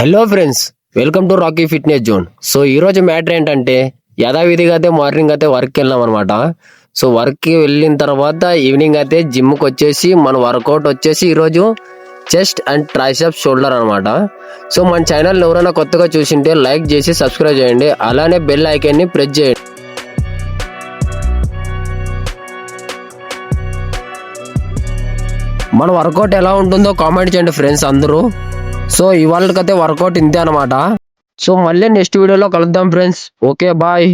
Hello friends, welcome to Rocky fitness zone. So ఈరోజు matter ఏంటంటే యథావిధిగా అయితే మార్నింగ్ అయితే వర్క్కి వెళ్ళాం అనమాట. సో వర్క్కి వెళ్ళిన తర్వాత ఈవినింగ్ అయితే జిమ్కి వచ్చేసి మన వర్కౌట్ వచ్చేసి ఈరోజు చెస్ట్ అండ్ ట్రైసెప్స్ షోల్డర్ అనమాట. సో మన ఛానల్ ఎవరైనా కొత్తగా చూసింటే లైక్ చేసి సబ్స్క్రైబ్ చేయండి, అలానే బెల్ ఐకాన్ని ప్రెస్ చేయండి. మన వర్కౌట్ ఎలా ఉంటుందో కామెంట్ చేయండి ఫ్రెండ్స్ అందరూ. సో ఇవాళకైతే వర్కౌట్ ఇంతే అనమాట. సో మళ్ళీ నెక్స్ట్ వీడియోలో కలుద్దాం ఫ్రెండ్స్. Okay bye.